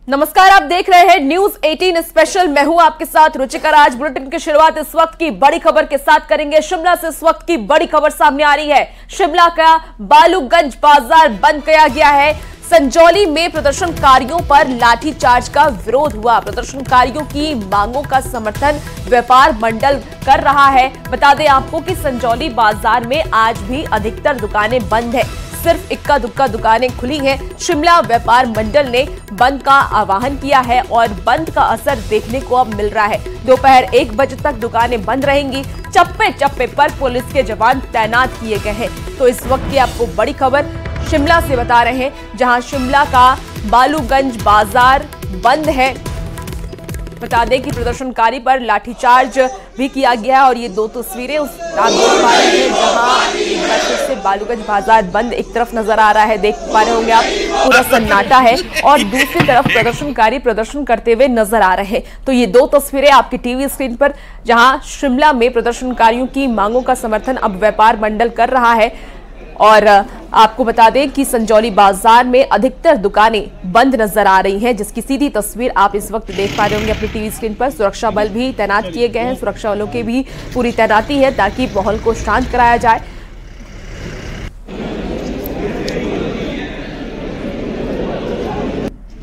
नमस्कार, आप देख रहे हैं न्यूज 18 स्पेशल। मैं हूं आपके साथ रुचिका। आज बुलेटिन की शुरुआत इस वक्त की बड़ी खबर के साथ करेंगे। शिमला से इस वक्त की बड़ी खबर सामने आ रही है। शिमला का बालूगंज बाजार बंद किया गया है। संजौली में प्रदर्शनकारियों पर लाठीचार्ज का विरोध हुआ। प्रदर्शनकारियों की मांगों का समर्थन व्यापार मंडल कर रहा है। बता दें आपको कि संजौली बाजार में आज भी अधिकतर दुकानें बंद है, सिर्फ इक्का दुक्का दुकानें खुली हैं। शिमला व्यापार मंडल ने बंद का आह्वान किया है और बंद का असर देखने को अब मिल रहा है। दोपहर 1 बजे तक दुकानें बंद रहेंगी। चप्पे चप्पे पर पुलिस के जवान तैनात किए गए हैं। तो इस वक्त की आपको बड़ी खबर शिमला से बता रहे हैं, जहां शिमला का बालूगंज बाजार बंद है। बता दें कि प्रदर्शनकारी पर लाठीचार्ज भी किया गया है और ये दो तस्वीरें उस आप देख पा रहे हैं, जहां एक बार फिर से बालूगंज बाजार बंद एक तरफ नजर आ रहा है, देख पा रहे होंगे आप, पूरा सन्नाटा है, और दूसरी तरफ प्रदर्शनकारी प्रदर्शन करते हुए नजर आ रहे हैं। तो ये दो तस्वीरें आपकी टीवी स्क्रीन पर, जहां शिमला में प्रदर्शनकारियों की मांगों का समर्थन अब व्यापार मंडल कर रहा है। और आपको बता दें कि संजौली बाजार में अधिकतर दुकानें बंद नजर आ रही हैं, जिसकी सीधी तस्वीर आप इस वक्त देख पा रहे होंगे अपनी टीवी स्क्रीन पर। सुरक्षा बल भी तैनात किए गए हैं। सुरक्षा बलों की भी पूरी तैनाती है ताकि माहौल को शांत कराया जाए।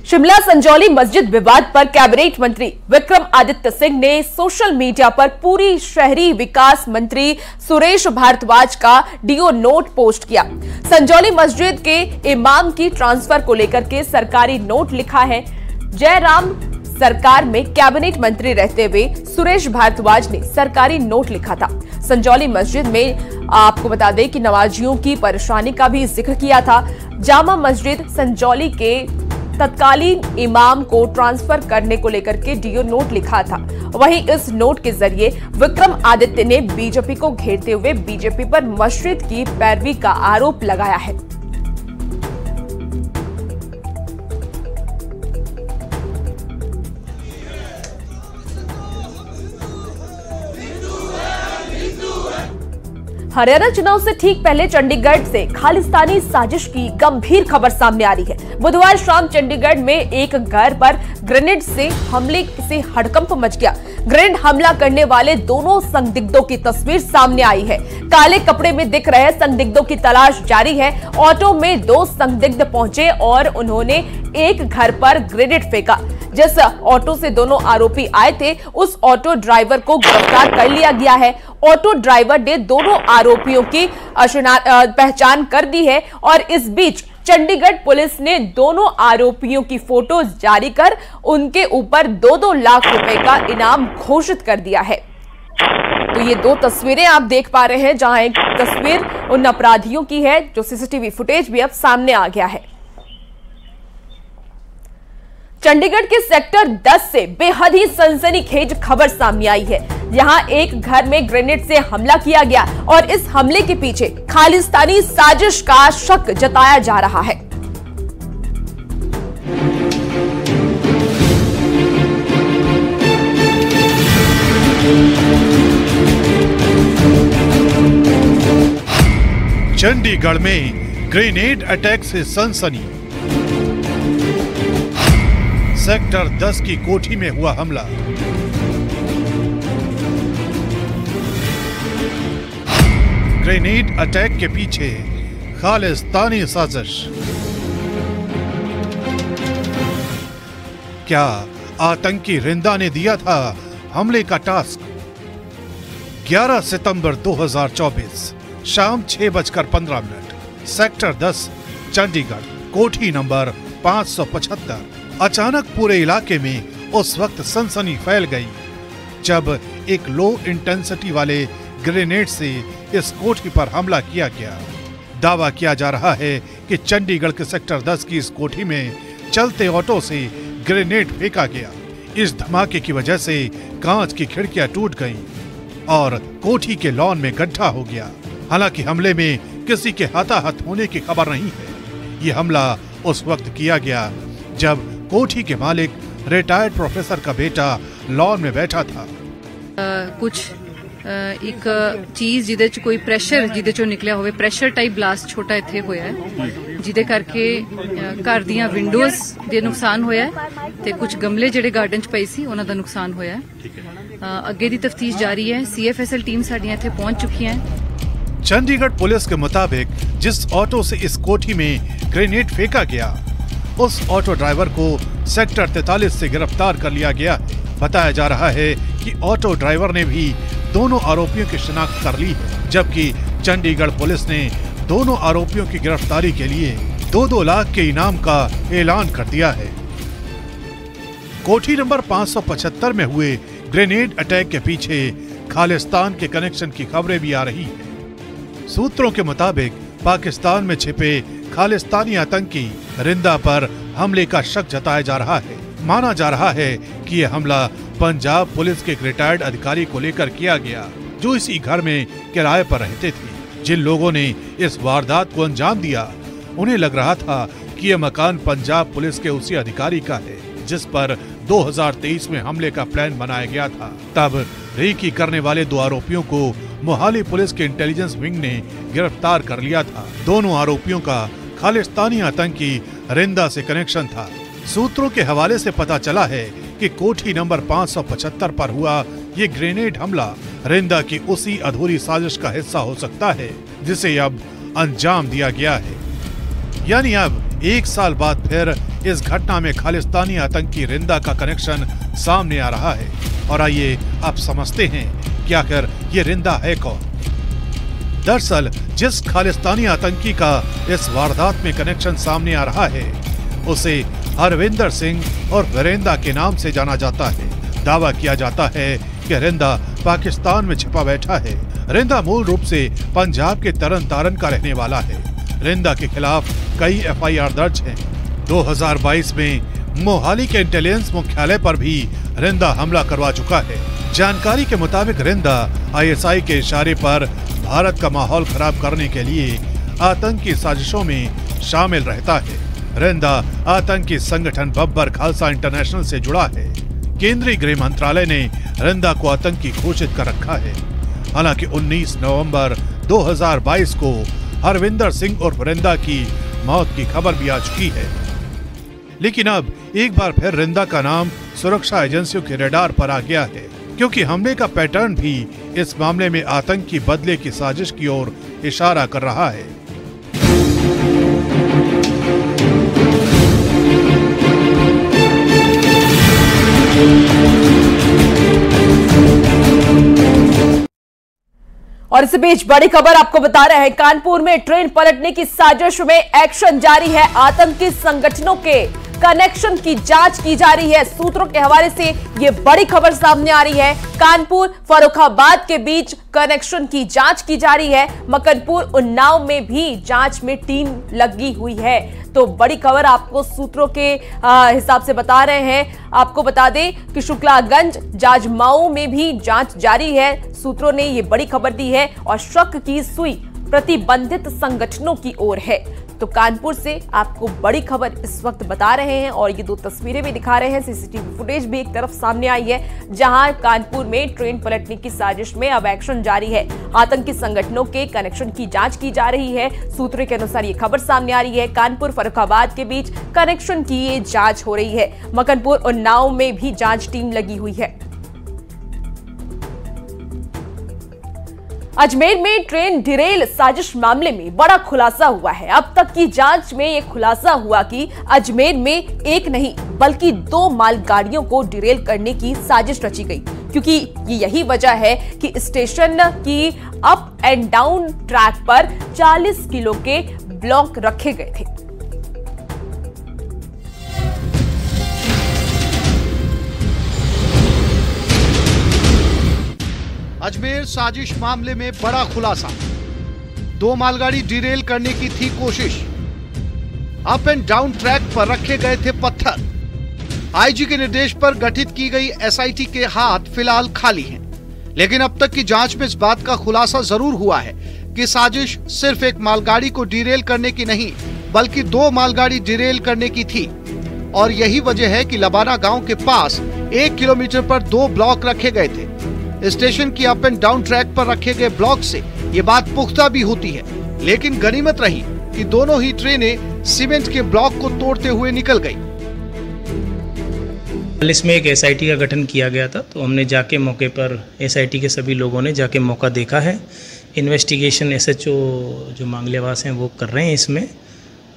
शिमला संजौली मस्जिद विवाद पर कैबिनेट मंत्री विक्रम आदित्य सिंह ने सोशल मीडिया पर पूरी शहरी विकास मंत्री सुरेश भारद्वाज का डीओ नोट पोस्ट किया। संजौली मस्जिद के इमाम की ट्रांसफर को लेकर के सरकारी नोट लिखा है। जयराम सरकार में कैबिनेट मंत्री रहते हुए सुरेश भारद्वाज ने सरकारी नोट लिखा था। संजौली मस्जिद में आपको बता दें कि नमाजियों की परेशानी का भी जिक्र किया था। जामा मस्जिद संजौली के तत्कालीन इमाम को ट्रांसफर करने को लेकर के डीओ नोट लिखा था। वहीं इस नोट के जरिए विक्रम आदित्य ने बीजेपी को घेरते हुए बीजेपी पर मस्जिद की पैरवी का आरोप लगाया है। हरियाणा चुनाव से ठीक पहले चंडीगढ़ से खालिस्तानी साजिश की गंभीर खबर सामने आ रही है। बुधवार शाम चंडीगढ़ में एक घर पर ग्रेनेड से हमले से हड़कंप मच गया। ग्रेनेड हमला करने वाले दोनों संदिग्धों की तस्वीर सामने आई है। काले कपड़े में दिख रहे संदिग्धों की तलाश जारी है। ऑटो में 2 संदिग्ध पहुंचे और उन्होंने एक घर पर ग्रेनेड फेंका। जिस ऑटो से दोनों आरोपी आए थे, उस ऑटो ड्राइवर को गिरफ्तार कर लिया गया है। ऑटो ड्राइवर ने दोनों आरोपियों की पहचान कर दी है और इस बीच चंडीगढ़ पुलिस ने दोनों आरोपियों की फोटोज जारी कर उनके ऊपर 2-2 लाख रुपए का इनाम घोषित कर दिया है। तो ये 2 तस्वीरें आप देख पा रहे हैं, जहां एक तस्वीर उन अपराधियों की है, जो सीसीटीवी फुटेज भी अब सामने आ गया है। चंडीगढ़ के सेक्टर 10 से बेहद ही सनसनीखेज खबर सामने आई है। यहां एक घर में ग्रेनेड से हमला किया गया और इस हमले के पीछे खालिस्तानी साजिश का शक जताया जा रहा है। चंडीगढ़ में ग्रेनेड अटैक से सनसनी। सेक्टर 10 की कोठी में हुआ हमला। ग्रेनेड अटैक के पीछे खालिस्तानी साजिश। क्या आतंकी रिंदा ने दिया था हमले का टास्क? 11 सितंबर 2024 शाम 6:15 सेक्टर 10 चंडीगढ़, कोठी नंबर 575। अचानक पूरे इलाके में उस वक्त सनसनी फैल गई जब एक लो इंटेंसिटी वाले ग्रेनेड से इस कोठी पर हमला किया गया। दावा किया जा रहा है कि चंडीगढ़ के सेक्टर 10 की इस कोठी में चलते ऑटो से ग्रेनेड फेंका गया। इस धमाके की वजह से कांच की खिड़कियां टूट गईं और कोठी के लॉन में गड्ढा हो गया। हालांकि हमले में किसी के हताहत होने की खबर नहीं है। ये हमला उस वक्त किया गया जब कोठी के मालिक रिटायर्ड प्रोफेसर का बेटा लॉन में बैठा था। कुछ एक चीज जिदे च कोई प्रेशर जिदे चों निकलिया होवे, प्रेशर टाइप ब्लास्ट छोटा इत्थे होया है, जिदे करके घर दियां विंडोज दे नुकसान होया है ते कुछ गमले जिहड़े गार्डन च पई सी उन्हां दा नुकसान होया है। अगे दी तफ्तीश जारी है। CFSL टीम साडियां इत्थे पहुंच चुकी हैं। चंडीगढ़ पुलिस के मुताबिक जिस ऑटो से इस कोठी में ग्रेनेड फेंका गया, उस ऑटो ड्राइवर को सेक्टर 43 से गिरफ्तार कर लिया गया है। बताया जा रहा है कि ऑटो ड्राइवर ने भी दोनों आरोपियों की शिनाख्त कर ली है, जबकि चंडीगढ़ पुलिस ने दोनों आरोपियों की गिरफ्तारी के लिए 2-2 लाख के इनाम का ऐलान कर दिया है। कोठी नंबर 575 में हुए ग्रेनेड अटैक के पीछे खालिस्तान के कनेक्शन की खबरें भी आ रही है। सूत्रों के मुताबिक पाकिस्तान में छिपे खालिस्तानी आतंकी रिंदा पर हमले का शक जताया जा रहा है। माना जा रहा है कि यह हमला पंजाब पुलिस के एक रिटायर्ड अधिकारी को लेकर किया गया, जो इसी घर में किराए पर रहते थे। जिन लोगों ने इस वारदात को अंजाम दिया, उन्हें लग रहा था कि यह मकान पंजाब पुलिस के उसी अधिकारी का है जिस पर 2023 में हमले का प्लान बनाया गया था। तब रेकी करने वाले 2 आरोपियों को मोहाली पुलिस के इंटेलिजेंस विंग ने गिरफ्तार कर लिया था। दोनों आरोपियों का खालिस्तानी आतंकी रिंदा से कनेक्शन था। सूत्रों के हवाले से पता चला है कि कोठी नंबर 575 पर हुआ ये ग्रेनेड हमला रिंदा की उसी अधूरी साजिश का हिस्सा हो सकता है जिसे अब अंजाम दिया गया है। यानी अब 1 साल बाद फिर इस घटना में खालिस्तानी आतंकी रिंदा का कनेक्शन सामने आ रहा है। और आइए अब समझते हैं कि आखिर ये रिंदा है कौन। दरअसल जिस खालिस्तानी आतंकी का इस वारदात में कनेक्शन सामने आ रहा है, उसे हरविंदर सिंह और रिंदा के नाम से जाना जाता है। दावा किया जाता है कि रिंदा पाकिस्तान में छिपा बैठा है। रिंदा मूल रूप से पंजाब के तरन तारन का रहने वाला है। रिंदा के खिलाफ कई FIR दर्ज हैं। 2022 में मोहाली के इंटेलिजेंस मुख्यालय पर भी रिंदा हमला करवा चुका है। जानकारी के मुताबिक रिंदा ISI के इशारे पर भारत का माहौल खराब करने के लिए आतंकी साजिशों में शामिल रहता है। रिंदा आतंकी संगठन बब्बर खालसा इंटरनेशनल से जुड़ा है। केंद्रीय गृह मंत्रालय ने रिंदा को आतंकी घोषित कर रखा है। हालांकि 19 नवंबर 2022 को हरविंदर सिंह और रिंदा की मौत की खबर भी आ चुकी है। लेकिन अब एक बार फिर रिंदा का नाम सुरक्षा एजेंसियों के रडार पर आ गया है, क्योंकि हमले का पैटर्न भी इस मामले में आतंकी बदले की साजिश की ओर इशारा कर रहा है। और इस बीच बड़ी खबर आपको बता रहे हैं, कानपुर में ट्रेन पलटने की साजिश में एक्शन जारी है। आतंकी संगठनों के कनेक्शन की जांच की जा रही है। सूत्रों के हवाले से ये बड़ी खबर सामने आ रही है। कानपुर फर्रुखाबाद के बीच कनेक्शन की जांच की जा रही है। मकनपुर उन्नाव में भी जांच में टीम लगी हुई है। तो बड़ी खबर आपको सूत्रों के हिसाब से बता रहे हैं। आपको बता दें कि शुक्लागंज जाजमाऊ में भी जांच जारी है। सूत्रों ने ये बड़ी खबर दी है और शक की सुई प्रतिबंधित संगठनों की ओर है। तो कानपुर से आपको बड़ी खबर इस वक्त बता रहे हैं और ये 2 तस्वीरें भी दिखा रहे हैं। CCTV फुटेज भी एक तरफ सामने आई है, जहां कानपुर में ट्रेन पलटने की साजिश में अब एक्शन जारी है। आतंकी संगठनों के कनेक्शन की जांच की जा रही है। सूत्रों के अनुसार ये खबर सामने आ रही है। कानपुर फर्रुखाबाद के बीच कनेक्शन की ये जांच हो रही है। मकनपुर उन्नाव में भी जांच टीम लगी हुई है। अजमेर में ट्रेन डिरेल साजिश मामले में बड़ा खुलासा हुआ है। अब तक की जांच में यह खुलासा हुआ कि अजमेर में एक नहीं बल्कि 2 मालगाड़ियों को डिरेल करने की साजिश रची गई, क्योंकि यही वजह है कि स्टेशन की अप एंड डाउन ट्रैक पर 40 किलो के ब्लॉक रखे गए थे। अजमेर साजिश मामले में बड़ा खुलासा। 2 मालगाड़ी डिरेल करने की थी कोशिश। अप एंड डाउन ट्रैक पर रखे गए थे पत्थर। आईजी के निर्देश पर गठित की गई SIT के हाथ फिलहाल खाली हैं। लेकिन अब तक की जांच में इस बात का खुलासा जरूर हुआ है कि साजिश सिर्फ एक मालगाड़ी को डिरेल करने की नहीं, बल्कि 2 मालगाड़ी डिरेल करने की थी। और यही वजह है कि लबाना गांव के पास 1 किलोमीटर पर 2 ब्लॉक रखे गए थे। स्टेशन की अप एंड डाउन ट्रैक पर रखे गए ब्लॉक से ये बात पुख्ता भी होती है, लेकिन गनीमत रही कि दोनों ही ट्रेनें सीमेंट के ब्लॉक को तोड़ते हुए निकल गई। इसमें एक एसआईटी का गठन किया गया था, तो हमने जाके मौके पर एसआईटी के सभी लोगों ने जाके मौका देखा है। इन्वेस्टिगेशन एसएचओ जो मांगलेवास हैं वो कर रहे हैं इसमें,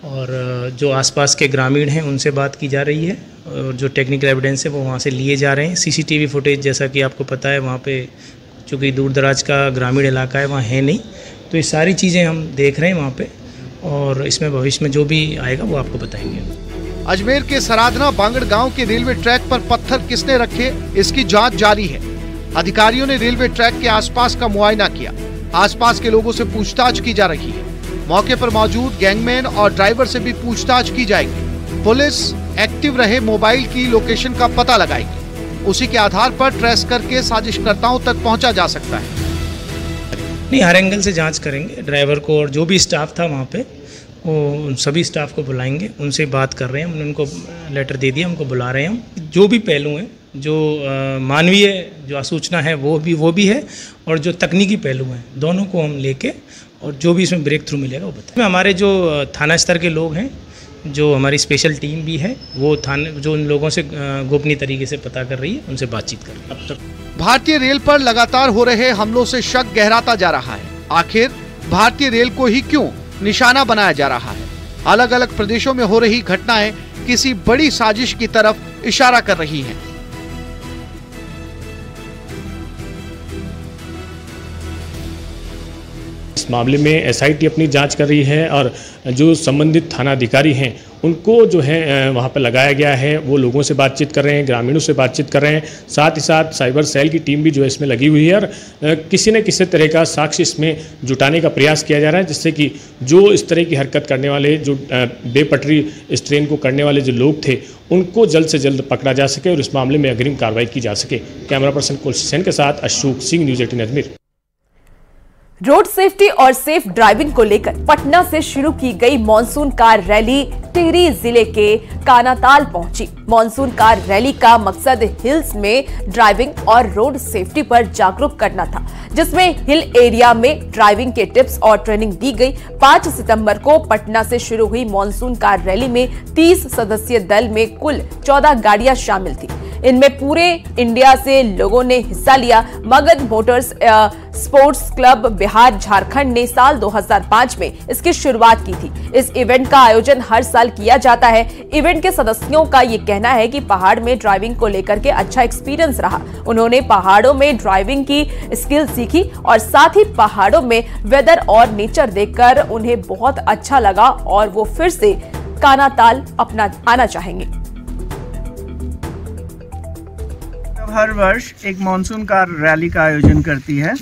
और जो आसपास के ग्रामीण हैं उनसे बात की जा रही है, और जो टेक्निकल एविडेंस है वो वहाँ से लिए जा रहे हैं। सीसीटीवी फुटेज जैसा कि आपको पता है वहाँ पे चूँकि दूर दराज का ग्रामीण इलाका है वहाँ है नहीं, तो ये सारी चीज़ें हम देख रहे हैं वहाँ पे, और इसमें भविष्य में जो भी आएगा वो आपको बताएंगे। अजमेर के सराधना बांगड़ गांव के रेलवे ट्रैक पर पत्थर किसने रखे, इसकी जांच जारी है। अधिकारियों ने रेलवे ट्रैक के आसपास का मुआयना किया, आसपास के लोगों से पूछताछ की जा रही है। मौके पर मौजूद गैंगमैन और ड्राइवर से भी पूछताछ की जाएगी। पुलिस एक्टिव रहे मोबाइल की लोकेशन का पता लगाएगी, उसी के आधार पर ट्रेस करके साजिशकर्ताओं तक पहुंचा जा सकता है। नहीं, हर एंगल से जांच करेंगे। ड्राइवर को और जो भी स्टाफ था वहाँ पे वो सभी स्टाफ को बुलाएंगे, उनसे बात कर रहे हैं, हमने उनको लेटर दे दिया, हमको बुला रहे हैं हम। जो भी पहलू हैं, जो मानवीय जो आसूचना है वो भी है, और जो तकनीकी पहलू हैं दोनों को हम लेके, और जो भी इसमें ब्रेक थ्रू मिलेगा वो बताएं। हमारे जो थाना स्तर के लोग हैं, जो हमारी स्पेशल टीम भी है, वो थाने जो उन लोगों से गोपनीय तरीके से पता कर रही है, उनसे बातचीत कर रही है। अब तक भारतीय रेल पर लगातार हो रहे हमलों से शक गहराता जा रहा है। आखिर भारतीय रेल को ही क्यों निशाना बनाया जा रहा है? अलग अलग प्रदेशों में हो रही घटनाएं किसी बड़ी साजिश की तरफ इशारा कर रही हैं। इस मामले में एसआईटी अपनी जांच कर रही है, और जो संबंधित थाना अधिकारी हैं उनको जो है वहाँ पर लगाया गया है, वो लोगों से बातचीत कर रहे हैं, ग्रामीणों से बातचीत कर रहे हैं। साथ ही साथ साइबर सेल की टीम भी जो है इसमें लगी हुई है, और किसी न किसी तरह का साक्ष्य इसमें जुटाने का प्रयास किया जा रहा है, जिससे कि जो इस तरह की हरकत करने वाले, जो बेपटरी इस ट्रेन को करने वाले जो लोग थे, उनको जल्द से जल्द पकड़ा जा सके और इस मामले में अग्रिम कार्रवाई की जा सके। कैमरा पर्सन कुलसी सेन के साथ Ashok Singh, news 18 Ajmer. Road safety और सेफ ड्राइविंग को लेकर पटना से शुरू की गई मॉनसून कार रैली टिहरी जिले के कानाताल पहुंची। मॉनसून कार रैली का मकसद हिल्स में ड्राइविंग और रोड सेफ्टी पर जागरूक करना था, जिसमें हिल एरिया में ड्राइविंग के टिप्स और ट्रेनिंग दी गई। 5 सितंबर को पटना से शुरू हुई मॉनसून कार रैली में 30 सदस्यीय दल में कुल 14 गाड़ियां शामिल थी। इनमें पूरे इंडिया से लोगों ने हिस्सा लिया। Magadh Motors sports club Bihar Jharkhand ने साल 2005 में इसकी शुरुआत की थी। इस इवेंट का आयोजन हर साल किया जाता है। इवेंट के सदस्यों का ये कहना है कि पहाड़ में ड्राइविंग को लेकर के अच्छा एक्सपीरियंस रहा। उन्होंने पहाड़ों में ड्राइविंग की स्किल सीखी और साथ ही पहाड़ों में वेदर और नेचर देखकर उन्हें बहुत अच्छा लगा और वो फिर से कानाताल आना चाहेंगे। हर वर्ष एक मानसून कार रैली का आयोजन करती है।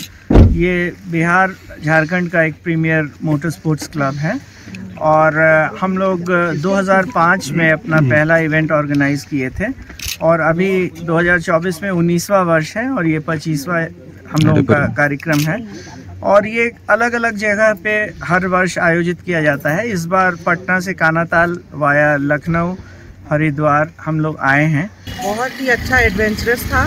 ये बिहार झारखंड का एक प्रीमियर मोटर स्पोर्ट्स क्लब है, और हम लोग 2005 में अपना पहला इवेंट ऑर्गेनाइज किए थे, और अभी 2024 में 19वां वर्ष है, और ये 25वां हम लोगों का कार्यक्रम है। और ये अलग अलग जगह पे हर वर्ष आयोजित किया जाता है। इस बार पटना से कानाताल वाया लखनऊ हरिद्वार हम लोग आए हैं। बहुत ही अच्छा एडवेंचरस था,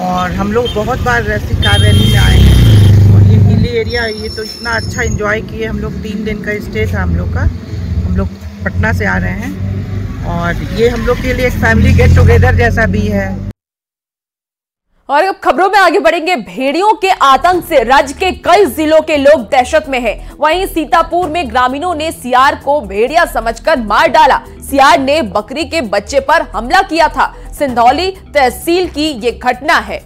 और हम लोग बहुत बार ऐसी कार रैली में आए हैं, और ये हिली एरिया, ये तो इतना अच्छा एंजॉय किए हम लोग। 3 दिन का स्टे था हम लोग का। हम लोग पटना से आ रहे हैं, और ये हम लोग के लिए एक फैमिली गेट टुगेदर जैसा भी है। और अब खबरों में आगे बढ़ेंगे। भेड़ियों के आतंक से राज्य के कई जिलों के लोग दहशत में हैं। वहीं सीतापुर में ग्रामीणों ने सियार को भेड़िया समझकर मार डाला। सियार ने बकरी के बच्चे पर हमला किया था। सिंधौली तहसील की ये घटना है।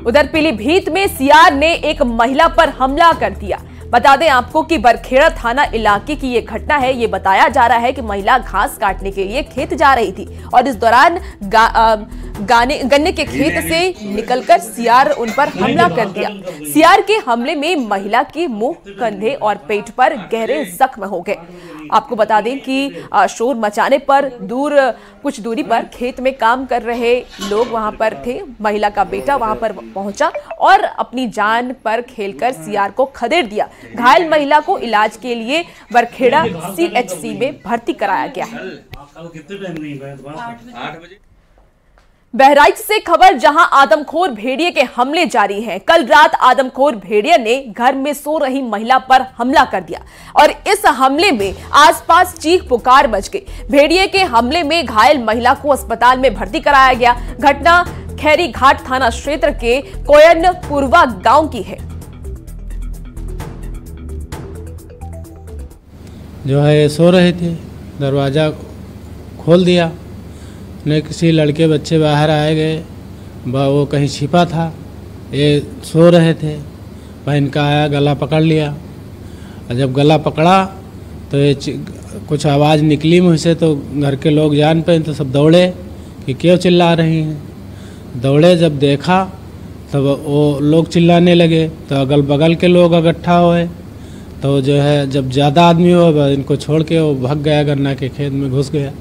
उधर पीलीभीत में सियार ने एक महिला पर हमला कर दिया। बता दें आपको कि बरखेड़ा थाना इलाके की ये घटना है। ये बताया जा रहा है कि महिला घास काटने के लिए खेत जा रही थी, और इस दौरान गन्ने के खेत से निकलकर सीआर उन पर हमला कर दिया। सीआर के हमले में महिला के मुंह, कंधे और पेट पर गहरे जख्म हो गए। आपको बता दें कि शोर मचाने पर कुछ दूरी पर खेत में काम कर रहे लोग वहां पर थे। महिला का बेटा वहां पर पहुंचा और अपनी जान पर खेलकर सीआर को खदेड़ दिया। घायल महिला को इलाज के लिए बरखेड़ा CHC में भर्ती कराया गया है। बहराइच से खबर, जहां आदमखोर भेड़िए के हमले जारी हैं। कल रात आदमखोर भेड़िए ने घर में सो रही महिला पर हमला कर दिया और इस हमले में आसपास चीख पुकार मच गई। भेड़िए के हमले में घायल महिला को अस्पताल में भर्ती कराया गया। घटना खैरी घाट थाना क्षेत्र के कोयनपुरवा गांव की है। जो है सो रहे थे, दरवाज़ा खोल दिया, न किसी लड़के बच्चे बाहर आए गए, वो कहीं छिपा था, ये सो रहे थे, बहन का आया गला पकड़ लिया। और जब गला पकड़ा तो ये कुछ आवाज़ निकली मुँह से, तो घर के लोग जान पे तो सब दौड़े कि क्यों चिल्ला रही हैं। दौड़े, जब देखा तब वो लोग चिल्लाने लगे, तो अगल बगल के लोग इकट्ठा हुए, तो जो है जब ज़्यादा आदमी हुआ इनको छोड़ के वो भाग गया, गन्ना के खेत में घुस गया।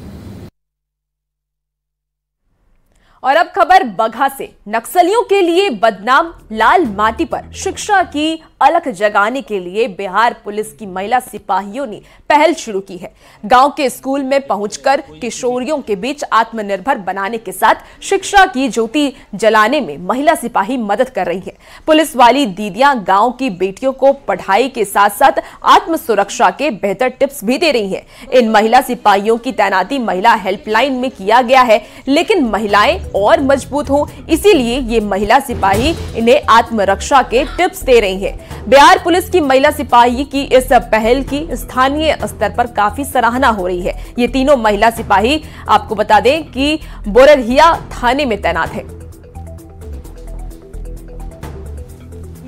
और अब खबर बगहा से। नक्सलियों के लिए बदनाम लाल माटी पर शिक्षा की अलख जगाने के लिए बिहार पुलिस की महिला सिपाहियों ने पहल शुरू की है। गांव के स्कूल में पहुंचकर किशोरियों के बीच आत्मनिर्भर बनाने के साथ शिक्षा की ज्योति जलाने में महिला सिपाही मदद कर रही है। पुलिस वाली दीदियां गांव की बेटियों को पढ़ाई के साथ साथ आत्म सुरक्षा के बेहतर टिप्स भी दे रही हैं। इन महिला सिपाहियों की तैनाती महिला हेल्पलाइन में किया गया है, लेकिन महिलाएं और मजबूत हो, इसीलिए ये महिला सिपाही इन्हें आत्मरक्षा के टिप्स दे रही है। बिहार पुलिस की महिला सिपाही की इस पहल की स्थानीय स्तर पर काफी सराहना हो रही है। ये तीनों महिला सिपाही आपको बता दें कि बोरहिया थाने में तैनात है।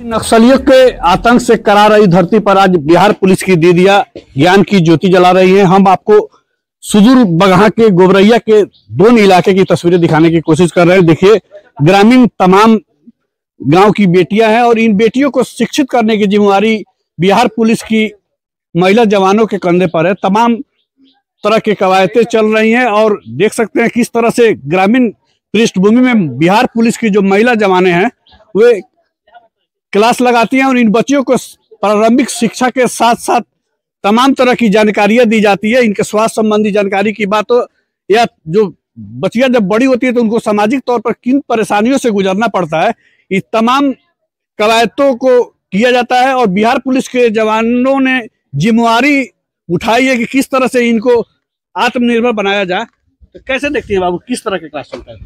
नक्सलियों के आतंक से करा रही धरती पर आज बिहार पुलिस की दीदियां ज्ञान की ज्योति जला रही हैं। हम आपको सुदूर बगहा के गोबरैया के दोनों इलाके की तस्वीरें दिखाने की कोशिश कर रहे हैं। देखिए, ग्रामीण तमाम गांव की बेटियां हैं और इन बेटियों को शिक्षित करने की जिम्मेदारी बिहार पुलिस की महिला जवानों के कंधे पर है। तमाम तरह की कवायतें चल रही हैं और देख सकते हैं किस तरह से ग्रामीण पृष्ठभूमि में बिहार पुलिस की जो महिला जवानें हैं वे क्लास लगाती हैं और इन बच्चियों को प्रारंभिक शिक्षा के साथ साथ तमाम तरह की जानकारियां दी जाती है। इनके स्वास्थ्य संबंधी जानकारी की बात हो या जो बच्चियां जब बड़ी होती है तो उनको सामाजिक तौर पर किन परेशानियों से गुजरना पड़ता है, इस तमाम कवायतों को किया जाता है और बिहार पुलिस के जवानों ने जिम्मेवारी उठाई है कि किस तरह से इनको आत्मनिर्भर बनाया जाए। तो कैसे देखती है बाबू, किस तरह के क्लास चलता है?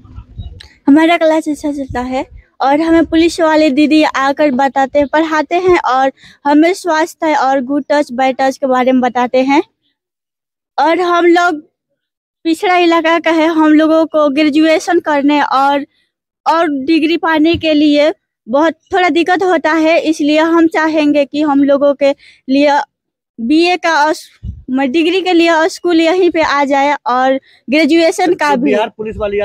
हमारा क्लास अच्छा चलता है और हमें पुलिस वाले दीदी आकर बताते हैं, पढ़ाते हैं और हमें स्वास्थ्य और गुड टच बैड टच के बारे में बताते हैं। और हम लोग पिछड़ा इलाका का है, हम लोगों को ग्रेजुएशन करने और डिग्री पाने के लिए बहुत थोड़ा दिक्कत होता है, इसलिए हम चाहेंगे कि हम लोगों के लिए BA का डिग्री के लिए स्कूल यहीं पे आ जाए और ग्रेजुएशन का भी। बिहार पुलिस वाली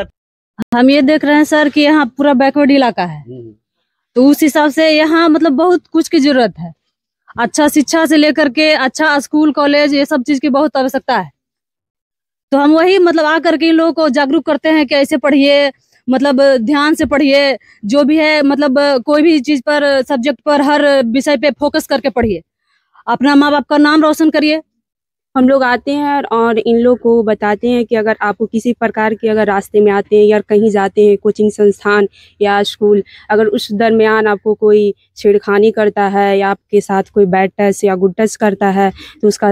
हम ये देख रहे हैं सर कि यहाँ पूरा बैकवर्ड इलाका है, तो उस हिसाब से यहाँ मतलब बहुत कुछ की जरूरत है। अच्छा शिक्षा से लेकर के अच्छा स्कूल कॉलेज ये सब चीज की बहुत आवश्यकता है। तो हम वही मतलब आकर के इन लोगों को जागरूक करते हैं कि ऐसे पढ़िए, मतलब ध्यान से पढ़िए, जो भी है मतलब कोई भी चीज पर सब्जेक्ट पर हर विषय पे फोकस करके पढ़िए, अपना माँ बाप का नाम रोशन करिए। हम लोग आते हैं और इन लोग को बताते हैं कि अगर आपको किसी प्रकार के अगर रास्ते में आते हैं या कहीं जाते हैं कोचिंग संस्थान या स्कूल, अगर उस दरमियान आपको कोई छेड़खानी करता है या आपके साथ कोई बैड टच या गुड टच करता है तो उसका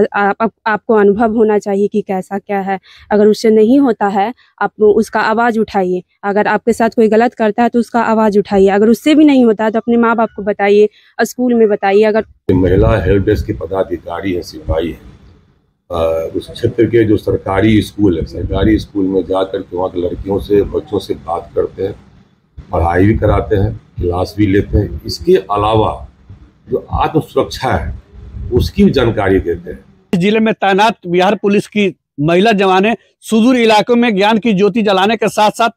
आपको अनुभव होना चाहिए कि कैसा क्या है। अगर उससे नहीं होता है आप उसका आवाज़ उठाइए। अगर आपके साथ कोई गलत करता है तो उसका आवाज़ उठाइए। अगर उससे भी नहीं होता है तो अपने माँ बाप को बताइए, स्कूल में बताइए। अगर महिला हेल्प डेस्क के पदाधिकारी है, सिपाही है, उस क्षेत्र के जो सरकारी स्कूल है, सरकारी स्कूल में जाकर के वहाँ के लड़कियों से बच्चों से बात करते हैं, पढ़ाई भी कराते हैं, क्लास भी लेते हैं। इसके अलावा जो आत्म सुरक्षा है उसकी भी जानकारी देते हैं। जिले में तैनात बिहार पुलिस की महिला जवानें सुदूर इलाकों में ज्ञान की ज्योति जलाने के साथ साथ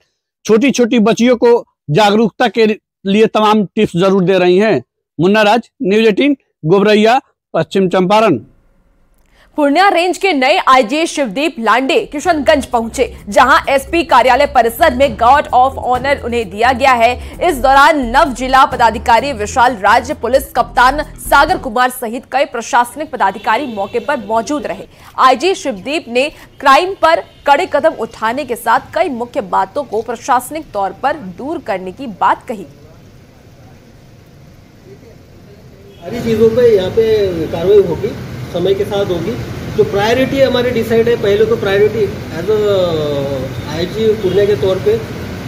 छोटी छोटी बच्चियों को जागरूकता के लिए तमाम टिप्स जरूर दे रही हैं। मुन्ना राज, न्यूज़ 18, गोबरैया, पश्चिम चंपारण। पूर्णिया रेंज के नए आईजी शिवदीप लांडे किशनगंज पहुंचे, जहां एसपी कार्यालय परिसर में गार्ड ऑफ ऑनर उन्हें दिया गया है। इस दौरान नव जिला पदाधिकारी विशाल राज, पुलिस कप्तान सागर कुमार सहित कई प्रशासनिक पदाधिकारी मौके पर मौजूद रहे। आईजी शिवदीप ने क्राइम पर कड़े कदम उठाने के साथ कई मुख्य बातों को प्रशासनिक तौर पर दूर करने की बात कही। सारी चीजों पे यहाँ पे कार्रवाई होगी, समय के साथ होगी। जो प्रायोरिटी हमारी डिसाइड है, पहले तो प्रायोरिटी एज आईजी पूर्णिया के तौर पे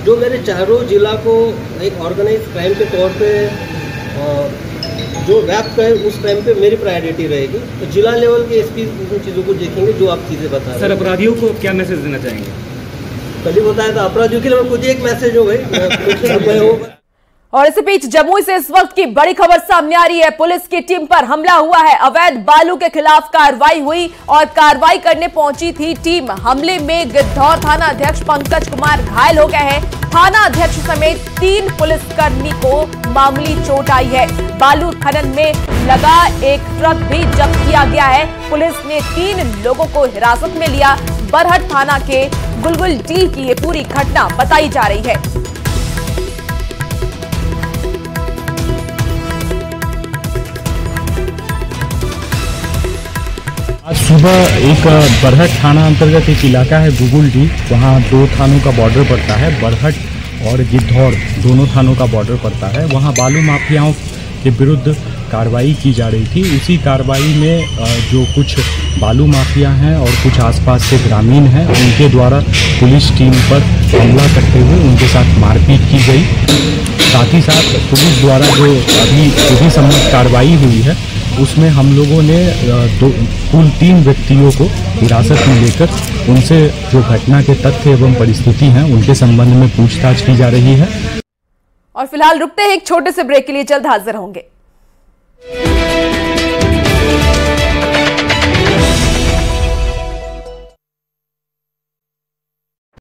जो मेरे चारों जिला को एक ऑर्गेनाइज क्राइम के तौर पे जो व्याप्त है, उस टाइम पे मेरी प्रायोरिटी रहेगी। तो जिला लेवल के एसपी उन चीज़ों को देखेंगे जो आप चीज़ें बता रहे हैं। सर, अपराधियों को क्या मैसेज देना चाहेंगे? कल ही बताया था, अपराधियों के लिए खुद ही एक मैसेज हो भाई। और इसी बीच जमुई से इस वक्त की बड़ी खबर सामने आ रही है। पुलिस की टीम पर हमला हुआ है, अवैध बालू के खिलाफ कार्रवाई हुई और कार्रवाई करने पहुंची थी टीम। हमले में गिद्धौर थाना अध्यक्ष पंकज कुमार घायल हो गए हैं। थाना अध्यक्ष समेत 3 पुलिसकर्मी को मामूली चोट आई है। बालू खनन में लगा एक ट्रक भी जब्त किया गया है। पुलिस ने 3 लोगों को हिरासत में लिया। बरहट थाना के गुलगुल डी की ये पूरी घटना बताई जा रही है। आज सुबह एक बरहट थाना अंतर्गत एक इलाका है गुगुल डी, वहाँ 2 थानों का बॉर्डर पड़ता है। बरहट और गिद्धौर दोनों थानों का बॉर्डर पड़ता है। वहाँ बालू माफियाओं के विरुद्ध कार्रवाई की जा रही थी। उसी कार्रवाई में जो कुछ बालू माफिया हैं और कुछ आसपास के ग्रामीण हैं, उनके द्वारा पुलिस टीम पर हमला करते हुए उनके साथ मारपीट की गई। साथ ही साथ पुलिस द्वारा जो अभी विधि सम्मत कार्रवाई हुई है, उसमें हम लोगों ने कुल 3 व्यक्तियों को हिरासत में लेकर उनसे जो घटना के तथ्य एवं परिस्थिति हैं, उनके संबंध में पूछताछ की जा रही है। और फिलहाल रुकते हैं एक छोटे से ब्रेक के लिए, जल्द हाजिर होंगे।